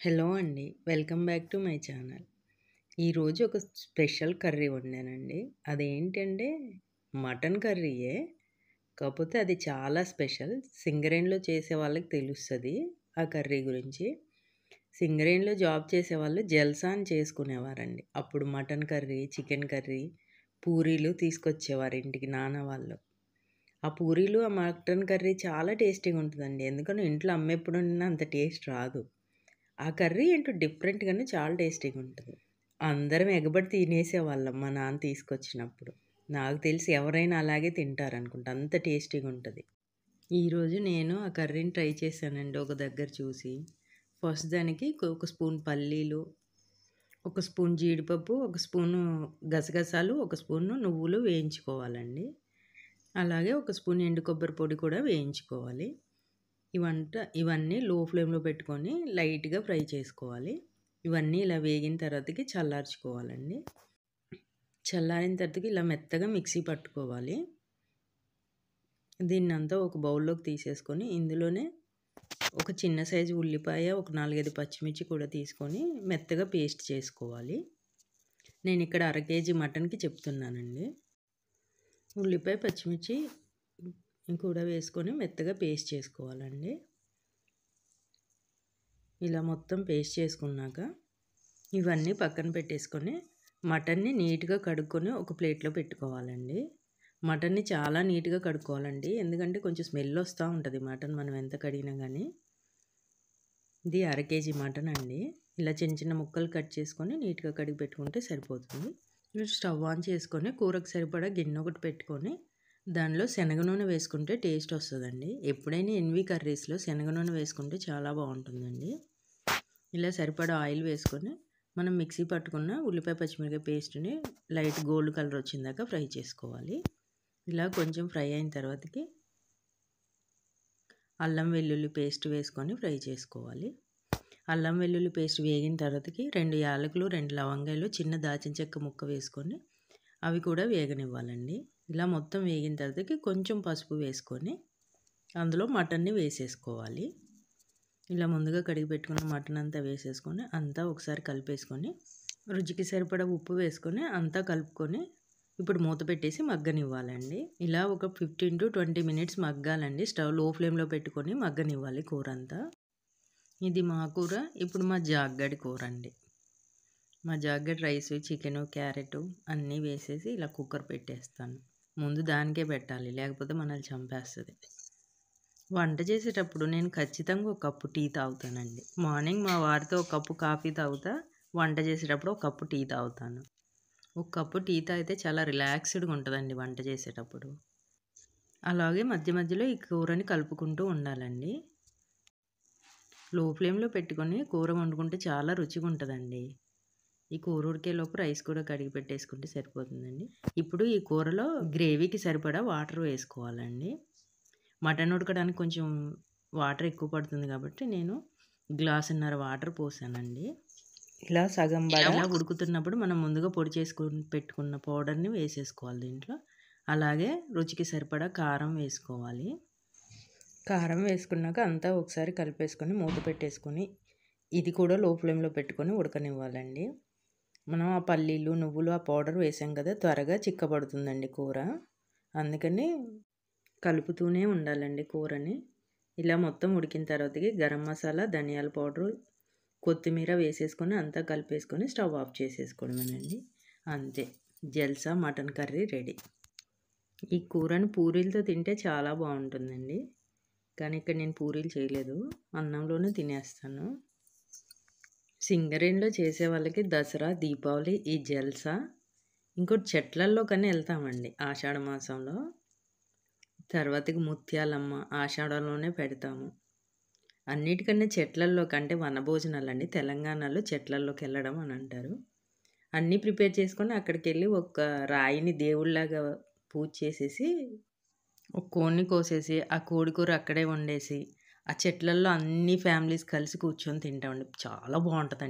Hello అండి. Welcome back to my channel. ఈరోజు ఒక స్పెషల్ కర్రీ వండానండి. అదేంటంటే మటన్ కర్రీయే. కాకపోతే అది చాలా స్పెషల్. సింగరేణిలో చేసే వాళ్ళకి తెలుస్తది ఆ కర్రీ గురించి. సింగరేణిలో జాబ్ చేసేవాళ్ళు జల్సా అని చేసుకునేవారండి. అప్పుడు మటన్ కర్రీ, చికెన్ కర్రీ, పూరీలు తీసుకొచ్చేవారు ఇంటికి నాన్న వాళ్ళు. ఆ పూరీలు, ఆ మటన్ కర్రీ చాలా టేస్టీగా ఉంటదండి. ఎందుకంటే ఇంట్లో అమ్మ ఎప్పుడు వండినా అంత టేస్ట్ రాదు. ఆ కర్రీ ఏంటో డిఫరెంట్‌గానే చాలా టేస్టీగా ఉంటది. అందరం ఎగబడి తినేసేవాళ్ళం మా నాన్న తీసుకొచ్చినప్పుడు. నాకు తెలిసి ఎవరైనా అలాగే తింటారనుకుంటా. అంత టేస్టీగా ఉంటది. ఈరోజు నేను ఆ కర్రీని ట్రై చేశానండి ఒక దగ్గర చూసి. ఫస్ట్ దానికి ఒక స్పూన్ పల్లీలు, ఒక స్పూన్ జీడిపప్పు, ఒక స్పూను గసగసాలు, ఒక స్పూను నువ్వులు వేయించుకోవాలండి. అలాగే ఒక స్పూన్ ఎండు కొబ్బరి పొడి కూడా వేయించుకోవాలి. ఇవన్నీ లో ఫ్లేమ్‌లో పెట్టుకొని లైట్‌గా ఫ్రై చేసుకోవాలి. ఇవన్నీ ఇలా వేగిన తర్వాతకి చల్లార్చుకోవాలండి. చల్లారిన తర్వాతకి ఇలా మెత్తగా మిక్సీ పట్టుకోవాలి. దీన్నంతా ఒక బౌల్‌లోకి తీసేసుకొని ఇందులోనే ఒక చిన్న సైజు ఉల్లిపాయ, ఒక 4, 5 పచ్చిమిర్చి కూడా తీసుకొని మెత్తగా పేస్ట్ చేసుకోవాలి. నేనిక్కడ అర కేజీ మటన్‌కి చెప్తున్నానండి. ఉల్లిపాయ, పచ్చిమిర్చి కూడా వేసుకొని మెత్తగా పేస్ట్ చేసుకోవాలండి. ఇలా మొత్తం పేస్ట్ చేసుకున్నాక ఇవన్నీ పక్కన పెట్టేసుకొని మటన్ని నీట్‌గా కడుక్కొని ఒక ప్లేట్‌లో పెట్టుకోవాలండి. మటన్ని చాలా నీట్‌గా కడుక్కోవాలండి. ఎందుకంటే కొంచెం స్మెల్ వస్తూ ఉంటది మటన్ మనం ఎంత కడిగినా గానీ. ఇది అర కేజీ మటన్ అండి. ఇలా చిన్న చిన్న ముక్కలు కట్ చేసుకొని నీట్‌గా కడిగి పెట్టుకుంటే సరిపోతుంది. మీరు స్టవ్ ఆన్ చేసుకొని కూరకు సరిపడా గిన్నె ఒకటి పెట్టుకొని దానిలో శనగ నూనె వేసుకుంటే టేస్ట్ వస్తదండి. ఎప్పుడైనా ఎన్వి కర్రీస్‌లో శనగ నూనె వేసుకుంటే చాలా బాగుంటుందండి. ఇలా సరిపడా ఆయిల్ వేసుకొని మనం మిక్సీ పట్టుకున్న ఉల్లిపాయ పచ్చిమిరపకాయ పేస్ట్ని లైట్ గోల్డ్ కలర్ వచ్చిందాక ఫ్రై చేసుకోవాలి. ఇలా కొంచెం ఫ్రై అయిన తర్వాతకి అల్లం వెల్లుల్లి పేస్ట్ వేసుకొని ఫ్రై చేసుకోవాలి. అల్లం వెల్లుల్లి పేస్ట్ వేగిన తర్వాతకి 2 యాలకులు, 2 లవంగాలు, చిన్న దాల్చిన చెక్క ముక్క వేసుకొని అవి కూడా వేగనివ్వాలండి. ఇలా మొత్తం వేగిన తర్వాతకి కొంచెం పసుపు వేసుకొని అందులో మటన్ని వేసేసుకోవాలి. ఇలా ముందుగా కడిగి పెట్టుకున్న మటన్ అంతా వేసేసుకొని అంతా ఒకసారి కలిపేసుకొని రుచికి సరిపడా ఉప్పు వేసుకొని అంతా కలుపుకొని ఇప్పుడు మూత పెట్టేసి మగ్గనివ్వాలండి. ఇలా ఒక 15-20 మినిట్స్ మగ్గాలండి. స్టవ్ లో ఫ్లేమ్‌లో పెట్టుకొని మగ్గనివ్వాలి కూర అంతా. ఇది మా కూర. ఇప్పుడు మా జాగ్గడి కూర అండి. మా జాగ్గడి రైస్, చికెను, క్యారెటు అన్నీ వేసేసి ఇలా కుక్కర్ పెట్టేస్తాను. ముందు దానికే పెట్టాలి, లేకపోతే మనల్ని చంపేస్తది. వంట చేసేటప్పుడు నేను ఖచ్చితంగా ఒక కప్పు టీ తాగుతానండి. మార్నింగ్ మా వారితో ఒక కప్పు కాఫీ తాగుతా. వంట చేసేటప్పుడు ఒక కప్పు టీ తాగుతాను. ఒక కప్పు టీ తాగితే చాలా రిలాక్స్డ్‌గా ఉంటదండి వంట చేసేటప్పుడు. అలాగే మధ్య మధ్యలో ఈ కూరని కలుపుకుంటూ ఉండాలండి. లో ఫ్లేమ్‌లో పెట్టుకొని కూర వండుకుంటే చాలా రుచిగా ఉంటదండి. ఈ కూర ఉడికేలోపు రైస్ కూడా కడిగి పెట్టేసుకుంటే సరిపోతుందండి. ఇప్పుడు ఈ కూరలో గ్రేవీకి సరిపడా వాటర్ వేసుకోవాలండి. మటన్ ఉడకడానికి కొంచెం వాటర్ ఎక్కువ పడుతుంది కాబట్టి నేను గ్లాసున్నర వాటర్ పోసానండి. ఇలా సగం ఇలా ఉడుకుతున్నప్పుడు మనం ముందుగా పొడి చేసుకొని పెట్టుకున్న పౌడర్‌ని వేసేసుకోవాలి దీంట్లో. అలాగే రుచికి సరిపడా కారం వేసుకోవాలి. కారం వేసుకున్నాక అంతా ఒకసారి కలిపేసుకొని మూత పెట్టేసుకొని ఇది కూడా లో ఫ్లేమ్‌లో పెట్టుకొని ఉడకనివ్వాలండి. మనం ఆ పల్లీలు, నువ్వులు, ఆ పౌడర్ వేసాం కదా, త్వరగా చిక్కబడుతుందండి కూర. అందుకని కలుపుతూనే ఉండాలండి కూరని. ఇలా మొత్తం ఉడికిన తర్వాతకి గరం మసాలా, ధనియాల పౌడరు, కొత్తిమీర వేసేసుకొని అంతా కలిపేసుకొని స్టవ్ ఆఫ్ చేసేసుకోవడమేనండి. అంతే, జల్సా మటన్ కర్రీ రెడీ. ఈ కూరని పూరీలతో తింటే చాలా బాగుంటుందండి. కానీ ఇక్కడ నేను పూరీలు చేయలేదు, అన్నంలోనే తినేస్తాను. సింగరేణిలో చేసే వాళ్ళకి దసరా, దీపావళి ఈ జల్సా. ఇంకోటి చెట్లల్లో కన్నా వెళ్తామండి ఆషాఢ మాసంలో. తర్వాతకి ముత్యాలమ్మ ఆషాఢంలోనే పెడతాము. అన్నిటికన్నా చెట్లల్లో కంటే వనభోజనాలండి. తెలంగాణలో చెట్లల్లోకి వెళ్ళడం అని అంటారు. అన్నీ ప్రిపేర్ చేసుకొని అక్కడికి వెళ్ళి ఒక రాయిని దేవుళ్ళలాగా పూజ చేసేసి ఒక కోడిని కోసేసి ఆ కోడి కూర అక్కడే వండేసి ఆ చెట్లల్లో అన్ని ఫ్యామిలీస్ కలిసి కూర్చొని తింటామండి. చాలా బాగుంటుందండి.